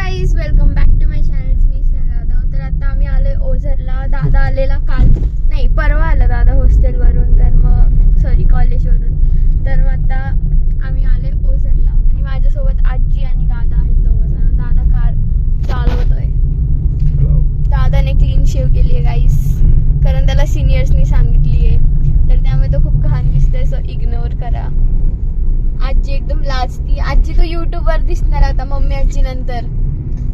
Guys, welcome back to my channel. मी दादा. तर आता आम्ही आलोय ओझरला. दादा आलेला काल नाही परवा आला दादा हॉस्टेलवरून, तर मग सॉरी कॉलेजवरून. तर मग आता आम्ही आलोय ओझरला आणि माझ्यासोबत आजी आणि दादा आहेत दोघंजण. दादा कार चालवतोय. दादाने क्लीन शेव केली आहे गाईज, कारण त्याला सिनियर्सनी सांगितली आहे, तर त्यामुळे तो खूप घाण दिसतोय, सो इग्नोर करा. आजी एकदम लाजती. आजी तो युट्यूबवर दिसणार आता मम्मी आजी नंतर.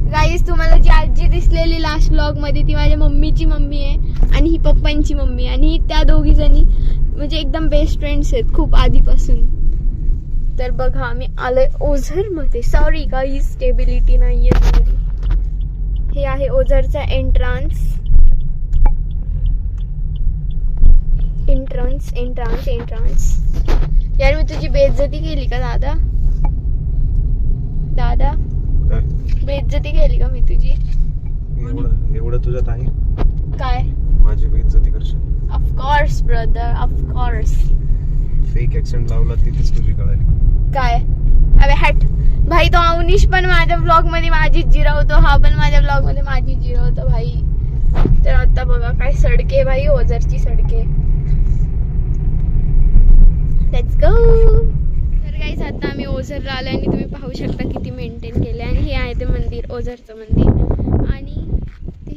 गाईज, तुम्हाला जी आजी दिसलेली लास्ट व्लॉग मध्ये ती माझ्या मम्मीची मम्मी आहे आणि ही पप्पांची मम्मी, आणि त्या दोघी जणी म्हणजे एकदम बेस्ट फ्रेंड्स आहेत खूप आधीपासून. तर बघा आम्ही आलोय ओझर मध्ये. सॉरी गाईज, स्टेबिलिटी नाहीये थोडी. हे आहे ओझरचा एंट्रान्स. यार मी तुझी बेइज्जती केली का दादा? दादा बेइज्जती केली का मी तुझी? एवढं तुझ्यात आहे काय? माझी बेइज्जती करशील? Of course brother, of course. Fake accent लावला तिथेच तुझी कळाली. काय? अबे हट भाई. तो अवनीश पण माझ्या ब्लॉग मध्ये माझीच जिरवतो, हा पण माझ्या ब्लॉग मध्ये माझीच जिरवतो भाई. तर आता बघा काय सडके भाई, ओझरची सडके. Let's go. तर गाईज आता आम्ही ओझरला आलो आणि तुम्ही पाहू शकता किती मेंटेन केले. आणि हे आहे ते मंदिर, ओझरचं मंदिर, आणि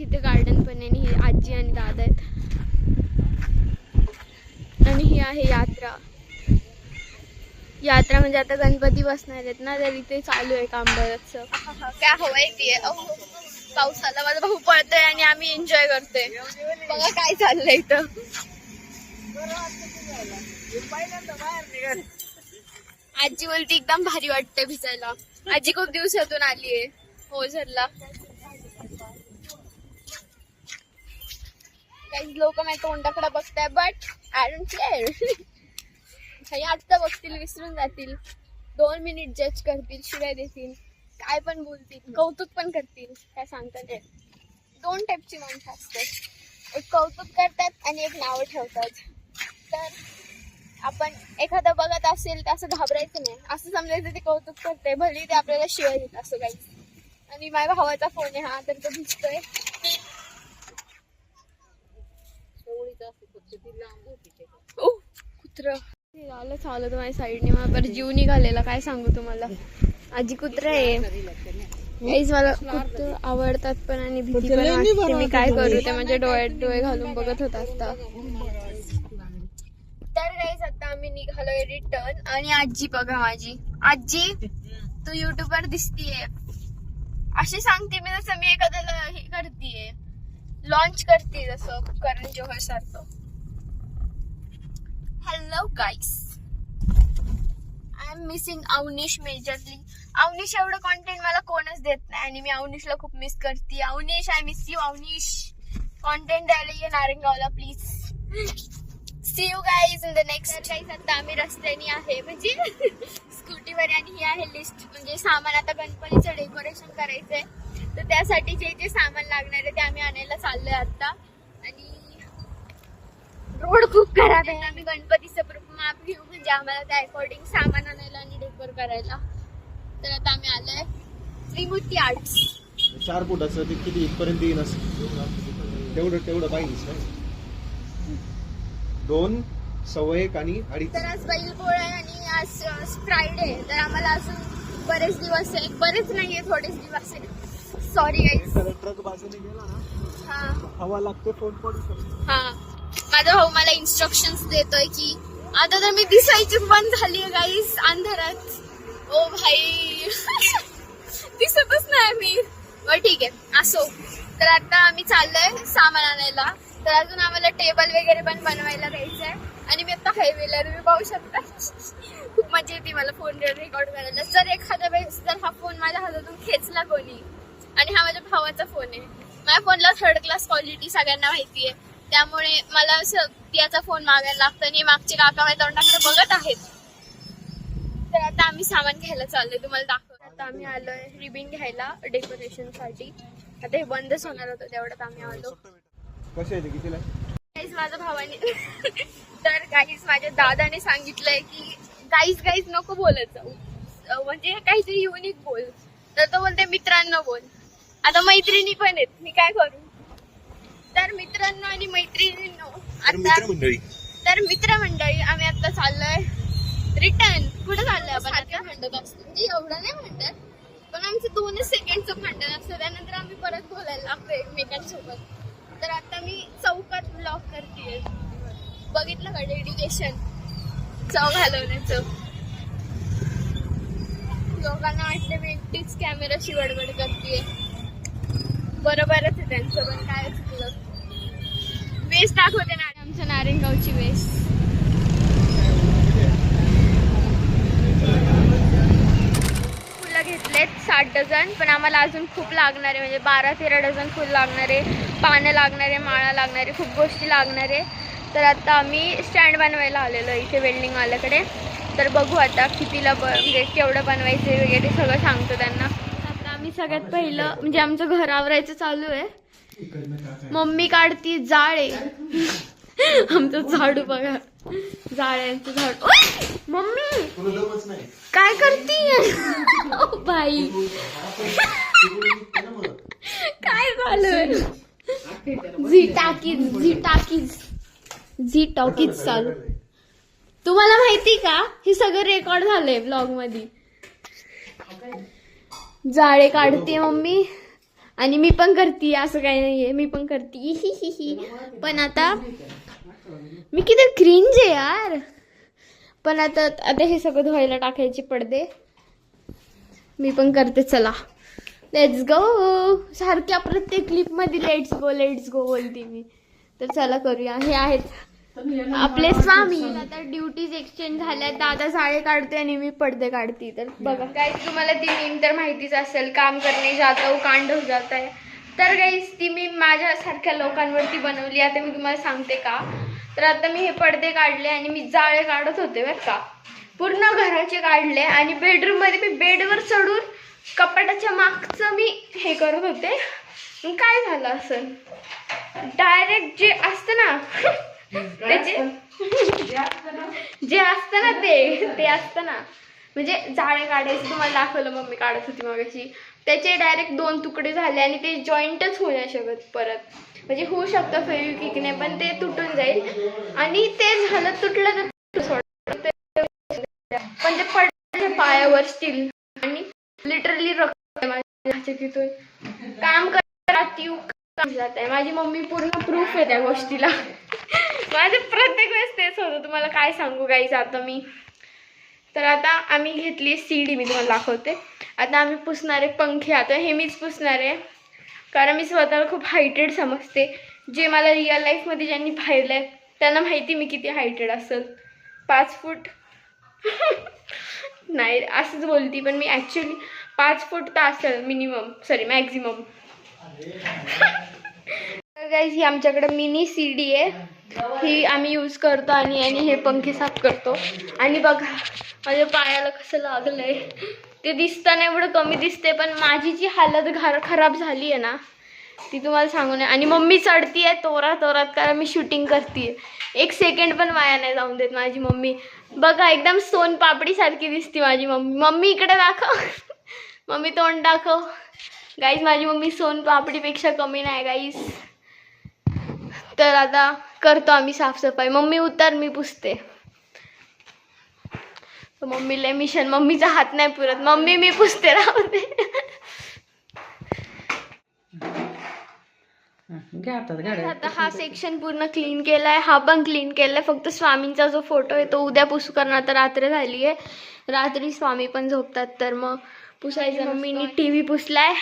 इथे गार्डन पण आहे. आणि हे आजी आणि दादा आहेत. आणि ही आहे यात्रा. यात्रा म्हणजे आता गणपती बसणार आहेत ना, तर इथे चालू आहे काम बरंचसं. काय हवंय ती पावसाला माझा भाऊ पळतोय आणि आम्ही एन्जॉय करतोय. बघा काय चाललंय इथं. आजी बोलती एकदम भारी वाटतंय भिजायला. आजी खूप दिवसातून आलीये ओझरला. काही लोक माझ्या तोंडाकडे बघताय, बट आय डोंट केअर. काही आता बघतील, विसरून जातील, 2 मिनिट जज करतील, शिवाय देतील, काय पण बोलतील, कौतुक पण करतील. काय सांगता नाही. 2 टाईपची माणसं असतात, एक कौतुक करतात आणि एक नावं ठेवतात. तर आपण एखादं बघत असेल तर असं घाबरायचं नाही, असं समजायचं ते कौतुक करते, भले ते आपल्याला शिवाय देत असं काही. आणि माझ्या भावाचा फोन आहे हा, तर तो भिजतोय. कुत्र आलं चालत माझ्या साईडने, मला बरं जीव निघालेला. काय सांगू तुम्हाला. आजी कुत्रा आहे गाईज. मला कुत्र आवडतात पण, आणि भीती पण वाटते. मी काय करू, ते माझ्या डोळ्यात डोळे घालून बघत होता आता. तर गाईज आता आम्ही निघालोय रिटर्न. आणि आजी बघा माझी आजी, तू युट्यूबवर दिसतीये अशी सांगते मी, जसं मी एखाद्याला हे करतीये, लॉन्च करते जसं करण जोहर सारखं. Hello guys, I am missing Avnish majorly. Avnish एवढं कॉन्टेंट मला कोणच देत नाही आणि मी अवनीशला खूप मिस करते. Avnish, I miss you. Avnish content द्यायला ये नारंगावला please. See you guys in the next. Guys आता आम्ही रस्त्याने आहे, म्हणजे स्कूटीवर. आणि ही आहे लिस्ट, म्हणजे सामान. आता गणपतीचं डेकोरेशन करायचंय, तर त्यासाठी जे जे सामान लागणार आहे ते आम्ही आणायला चाललोय आता. आणि रोड खूप खराब आहे. आम्ही गणपतीचं माप घेऊ, म्हणजे आम्हाला त्या अकॉर्डिंग सामान आणायला आणि डेकोर करायला. तर आता आम्ही आलोय त्रिमूर्ती आर्ट्स. 4 फुटाचं ते किती इथपर्यंत येईल असं, तेवढं पाहिजे. 2, 1.25 आणि 2.5. तर आज बैलपोळा आहे आणि आज फ्रायडे, तर आम्हाला अजून बरेच दिवस आहे. बरेच नाहीये, थोडेच दिवस आहे. Sorry guys. ट्रक बाजूने गेला ना, हा हवा लागते, फोन पडू शकतो. हा, माझा भाऊ मला इन्स्ट्रक्शन्स देतोय की आता तर मी दिसायची बंद झाली आहे गाईस अंधारात. ओ भाई दिसतच नाही मी. बरं ठीक आहे, असो. तर आता आम्ही चाललोय सामान आणायला. तर अजून आम्हाला टेबल वगैरे पण बनवायला द्यायचंय. आणि मी आता हायवेला, तुम्ही पाहू शकता. खूप मजा येते मला फोन रेकॉर्ड करायला. जर एखाद्या वेळेस जर हा फोन माझ्या हातातून खेचला कोणी, आणि हा माझ्या भावाचा फोन आहे, माझ्या फोनला 3rd क्लास क्वालिटी सगळ्यांना माहिती आहे, त्यामुळे मला असं त्याचा फोन मागायला लागतं. आणि मागचे काका माझ्या तोंडाकडे बघत आहेत. तर आता आम्ही सामान घ्यायला चाललोय, तुम्हाला दाखवतो. आता आम्ही आलोय रिबिन घ्यायला डेकोरेशन साठी. आता हे बंदच होणार होतं, तेवढ्यात आम्ही आलो. कसे आहे ते, कितीला? गाईज माझ्या भावाने तर गाईज माझ्या दादाने सांगितलंय की गाईज नको बोलत जाऊ, म्हणजे काहीतरी युनिक बोल. तर तो बोलते मित्रांनो बोल. आता मैत्रिणी पण आहेत, मी काय करू. तर मित्रांनो आणि मैत्रिणींनो तर मित्रमंडळी आम्ही आता चाललोय रिटर्न. कुठे चाललोय आपण आता? भांडत असतो म्हणजे एवढं नाही भांडत, पण आमचं 2 सेकंडचं भांडण असतं, त्यानंतर आम्ही परत बोलायला लागतो एकमेकांसोबत. तर आता मी चौकात ब्लॉग करते. बघितलं का डेडिकेशन चौक हलवण्याचं. लोकांना वाटलं मी एकटीच कॅमेराशी बडबड करते. बरोबरच आहे त्यांचं, पण काय चुकलं. वेस दाखवते ना आमच्या नारायणगावची वेस. फुलं घेतलेत 60 डझन, पण आम्हाला अजून खूप लागणार आहे, म्हणजे 12-13 डझन फुल लागणार आहे, पानं लागणार आहे, माळा लागणार आहे, खूप गोष्टी लागणार आहे. तर आता आम्ही स्टँड बनवायला आलेलो इथे वेल्डिंग वाल्याकडे. तर बघू आता कितीला म्हणजे केवढं बनवायचं वगैरे सगळं सांगतो त्यांना. आता आम्ही सगळ्यात पहिलं म्हणजे आमचं घर आवरायचं चालू आहे. मम्मी काढती जाळे. आमचं झाडू बघा, जाळ्यांचं झाडू. मम्मी काय करती बाई? काय झालं? झी टॉकीज चालू. तुम्हाला माहिती का हे सगळं रेकॉर्ड झालंय ब्लॉग मध्ये. जाळे काढते मम्मी आणि मी पण करते, असं काही नाहीये, मी पण करते. पण आता मी किती क्रिंज आहे यार. पण आता हे सगळं धुवायला टाकायचे पडदे. मी पण करते, चला लेट्स गो. सारख्या प्रत्येक क्लिप मध्ये लेट्स गो बोलते मी. तर चला करूया. हे आहेत आपले स्वामी. आता ड्युटीज एक्सचेंज झाल्या. दादा जाळे काढते आणि मी पडदे काढते. तर बघा गाईस, तुम्हाला ती मीम तर माहितीच असेल, काम करणे जाता हूँ कांड हो जाता है. तर गाईस ती मी माझ्यासारख्या लोकांवरती बनवली. आता मी तुम्हाला सांगते का. तर आता मी हे पडदे काढले आणि मी जाळे काढत होते बरं का, पूर्ण घराचे काढले. आणि बेडरूम मध्ये मी बेडवर चढून कपाटाच्या मागचं मी हे करत होते. काय झालं असं, डायरेक्ट जे असतं ना त्याचे जे असतं ना ते असतं ना, म्हणजे जाळे काढायचे तुम्हाला दाखवलं मम्मी काढत होती मगाशी, त्याचे डायरेक्ट 2 तुकडे झाले आणि ते जॉईंटच होऊ नाही शकत परत. म्हणजे होऊ शकतं फेविक्विकने, पण ते तुटून जाईल. आणि ते झालं तुटलं तर पण ते पडले पायावर स्टील आणि लिटरली रक्त माझ्या तिथून. काम करत जात आहे. माझी मम्मी पूर्ण प्रूफ आहे त्या गोष्टीला. माझं प्रत्येक वेळेस तेच होतं, तुम्हाला काय सांगू गाईज. आता मी तर आता आम्ही घेतली सीडी, मी तुम्हाला दाखवते. आता आम्ही पुसणारे पंखे. आता हे मीच पुसणार आहे, कारण मी स्वतःला खूप हायटेड समजते. जे मला रिअल लाईफमध्ये ज्यांनी पाहिलंय त्यांना माहिती मी किती हायटेड असेल. 5 फूट नाही असंच बोलती, पण मी ॲक्च्युली 5 फूट तर असेल मिनिमम, सॉरी मॅक्झिमम. गाईज ही आमच्याकडे मिनी सीडी आहे, ही आम्ही यूज करतो आणि हे पंखे साफ करतो. आणि बघा माझ्या पायाला कसं लागलंय, ते दिसताना एवढं कमी दिसते, पण माझी जी हालत खराब झाली आहे ना ती तुम्हाला सांगू नये. आणि मम्मी चढती आहे तोरात, कारण मी शूटिंग करते. 1 सेकंड पण वाया नाही जाऊन देत माझी मम्मी. बघा एकदम सोनपापडी सारखी दिसते माझी मम्मी. मम्मी इकडे दाखव, मम्मी तोंड दाखव. गाईज माझी मम्मी सोनपापडीपेक्षा कमी नाही गाईज. तर आता करतो आम्ही साफसफाई. मम्मी उतर, मी पुसते. मम्मीला मिशन, मम्मीचा हात नाही पुरत. मम्मी मी पुसते, राहू दे. आता हा सेक्शन पूर्ण क्लीन केलाय, हा पण क्लीन केलाय. फक्त स्वामींचा जो फोटो आहे तो उद्या पुसू करणार. तर रात्र झाली आहे, रात्री स्वामी पण झोपतात, तर मग पुसायचं. मम्मीनी TV पुसलाय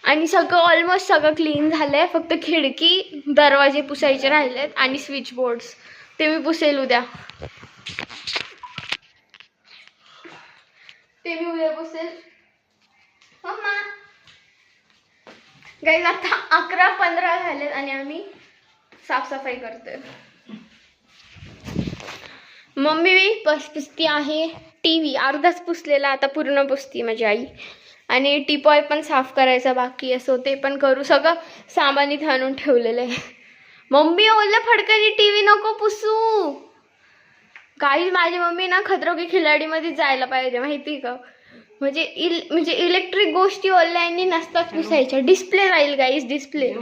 आणि सगळं ऑलमोस्ट सगळं क्लीन झालंय. फक्त खिडकी दरवाजे पुसायचे राहिलेत आणि स्विच बोर्ड्स, ते मी पुसेल उद्या. ते मी उद्या पुसेल. मम्मा गाईज आता 11:15 झालेत आणि आम्ही साफसफाई करतोय. मम्मी पुसती आहे. TV अर्धाच पुसलेला, आता पूर्ण पुसती माझी आई. आणि टीपॉय पण साफ करायचा बाकी असो, ते पण करू. सगळं सामान इथे आणून ठेवलेलं आहे. मम्मी ओल्या फडकानी TV नको पुसू. काही माझी मम्मी ना खतरों के खिलाडी मध्ये जायला पाहिजे, माहिती का. म्हणजे इलेक्ट्रिक गोष्टी ऑनलाईन नसतात पुसायच्या. डिस्प्ले राहील गाईस, डिस्प्ले.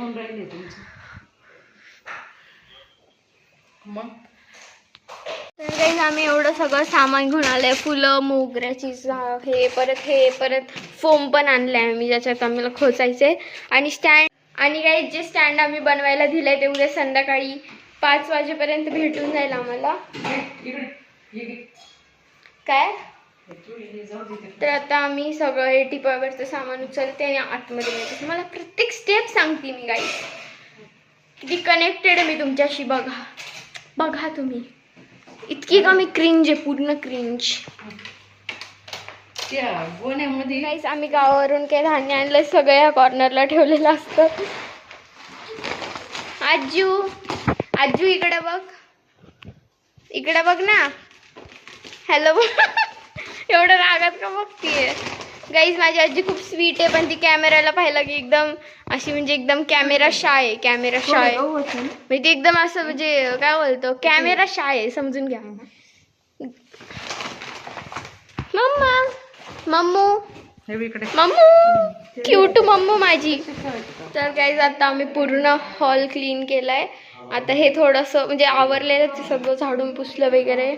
तर गाईस आम्ही एवढं सगळं सामान घेऊन आलंय. फुलं, मोगऱ्याची हे परत फोम पण आणलंय आम्ही, ज्याच्यात आम्हाला खोचायचंय. आणि स्टँड, आणि गाईस जे स्टँड आम्ही बनवायला दिलंय ते उद्या संध्याकाळी 5 वाजेपर्यंत भेटून जाईल आम्हाला. काय तर आता आम्ही सगळं हे टिपावरचं सामान उचलते आणि आतमध्ये येते. मला प्रत्येक स्टेप सांगते मी गाईस. किती कनेक्टेड आहे मी तुमच्याशी. बघा तुम्ही, इतकी का मी क्रिंज आहे, पूर्ण क्रिंज. गाईस आम्ही गावावरून काही धान्य आणलं, सगळं या कॉर्नरला ठेवलेलं असतं. आजू इकडे बघ ना. हॅलो. एवढं रागात का बघतीये. गाईज माझी आजी खूप स्वीट आहे, पण ती कॅमेऱ्याला पाहिलं की एकदम अशी म्हणजे एकदम कॅमेरा शाय म्हणजे ती एकदम असं म्हणजे काय बोलतो, कॅमेरा शाय आहे, समजून घ्या. मम्मू क्यूट मम्मू माझी. तर गाईज आता आम्ही पूर्ण हॉल क्लीन केलाय. आता हे थोडंसं म्हणजे आवरलेलं सगळं झाडून पुसलं वगैरे.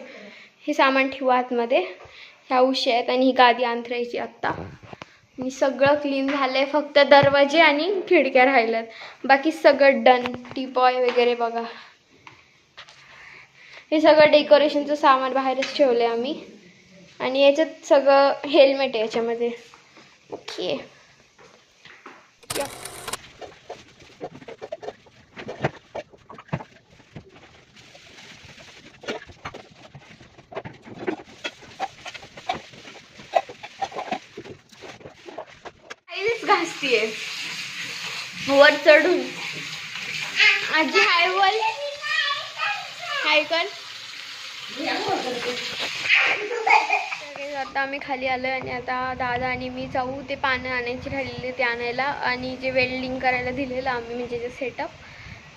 हे सामान ठेवू आतमध्ये. ह्या उशी आहेत आणि ही गादी अंथरायची आत्ता. आणि सगळं क्लीन झालंय, फक्त दरवाजे आणि खिडक्या राहिल्यात, बाकी सगळं डन. टीपॉय वगैरे बघा. हे सगळं डेकोरेशनचं सामान बाहेरच ठेवलंय आम्ही. आणि याच्यात सगळं हेल्मेट आहे याच्यामध्ये. ओके. घासतीये वर चढून. आजी हाय बोल. हाय कर. आता आम्ही खाली आलोय आणि आता दादा आणि मी जाऊ ते पानं आणायची राहिलेले ते आणायला. आणि जे वेल्डिंग करायला दिलेलं आम्ही म्हणजे जे सेटअप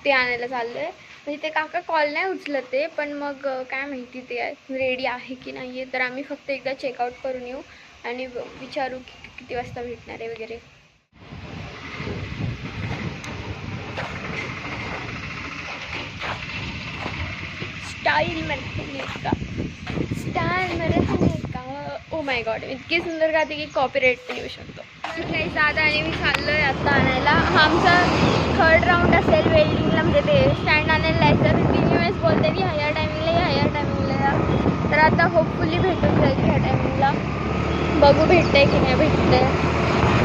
ते आणायला चाललोय. म्हणजे ते काका कॉल नाही उचलत ते, पण मग काय माहिती ते रेडी आहे की नाही आहे. तर आम्ही फक्त एकदा चेकआउट करून येऊ आणि विचारू की किती वाजता भेटणार आहे वगैरे. स्टाईल का ओ माय गॉड, इतकी सुंदर गाते की कॉपीराइट पण येऊ शकतो. काही दादा आणि मी चाललोय आता आणायला. हा आमचा 3rd राऊंड असेल वेल्डिंगला, म्हणजे ते स्टँड आणायला जायचं. तर 3 वेळेस बोलते की ह्या टायमिंगला या. तर आता होपफुली भेटून जाईल ह्या टायमिंगला. बघू भेटतंय की नाही भेटतंय.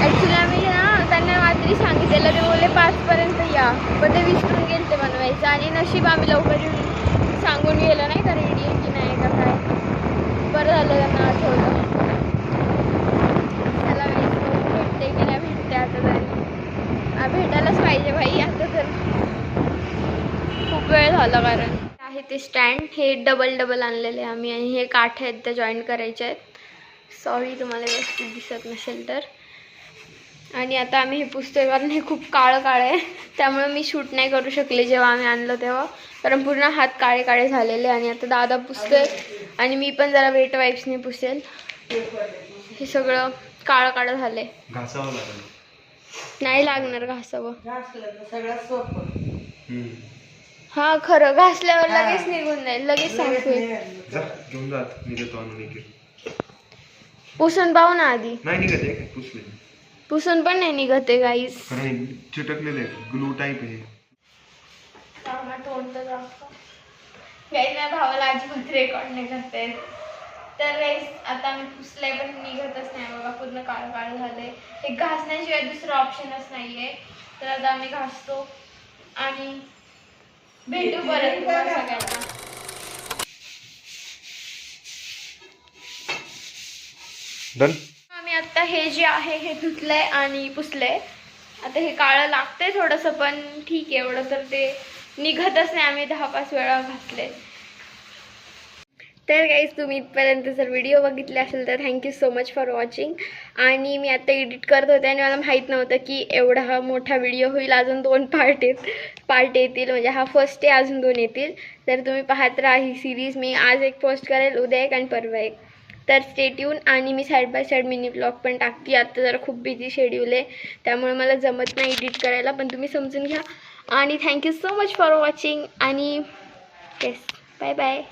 ॲक्च्युली आम्ही ना त्यांना रात्री सांगितलेलं, ते बोलले 5पर्यंत या, पण ते विसरून गेले ते बनवायचं. आणि नशीब आम्ही लवकर येऊन सांगून गेलो नाही का रेडी आहे की नाही का काय. बरं झालं त्यांना आठवलं. त्याला भेटते की नाही भेटते आता तरी. भेटायलाच पाहिजे भाई आता तर. खूप वेळ झाला. कारण आहे ते स्टँड हे डबल आणलेले आम्ही. आणि हे काठ आहेत त्या जॉईंट करायचे आहेत. सॉरी तुम्हाला व्यवस्थित दिसत नसेल तर. आणि आता आम्ही हे पुसतोय कारण हे खूप काळं आहे, त्यामुळे मी शूट नाही करू शकले जेव्हा आम्ही आणलं तेव्हा, कारण पूर्ण हात काळे झालेले. आणि आता दादा पुसतोय आणि मी पण जरा वेट वाईप्सने पुसेल. हे सगळं काळं झालंय. घासावं लागेल. नाही लागणार घासावं. हा खरं, घासल्यावर लगेच निघून जाईल, लगेच सांगतोय. पुसून पाहू ना आधी. नाही निघत आहे पुसले. पुसून पण नाही निघत आहे गाईस. चिटकलेले ग्लू टाईप आहे. गाईस भावाला अजिबात रेकॉर्ड नाही करते. तर गाईस आता आम्ही पुसलंय पण निघतच नाही बघा, पूर्ण काळं झालंय. हे घासण्याशिवाय दुसरं ऑप्शनच नाहीये. तर आता आम्ही घासतो आणि भेटू परत सगळ्यांना. डन. आम्ही आता हे जे आहे हे धुतलंय आणि पुसलंय. आता हे काळं लागतंय थोडंसं, पण ठीक आहे, एवढं तर ते निघतच नाही. आम्ही 10-5 वेळा घासले. तर गाईज तुम्ही इथपर्यंत जर व्हिडिओ बघितले असेल तर thank you so much for watching. आणि मी आता एडिट करत होते आणि मला माहीत नव्हतं की एवढा मोठा व्हिडिओ होईल. अजून 2 पार्ट येतील, म्हणजे हा फर्स्ट आहे, अजून 2 येतील. तर तुम्ही पाहत राहा ही सिरीज. मी आज एक पोस्ट करेल, उद्या एक आणि परवा एक. तर स्टे ट्यून. आणि मी side by side mini blog पण टाकते. आता जरा खूप बिझी शेड्यूल आहे त्यामुळे मला जमत नाही एडिट करायला, पण तुम्ही समजून घ्या. आणि thank you so much for watching. आणि येस, बाय बाय.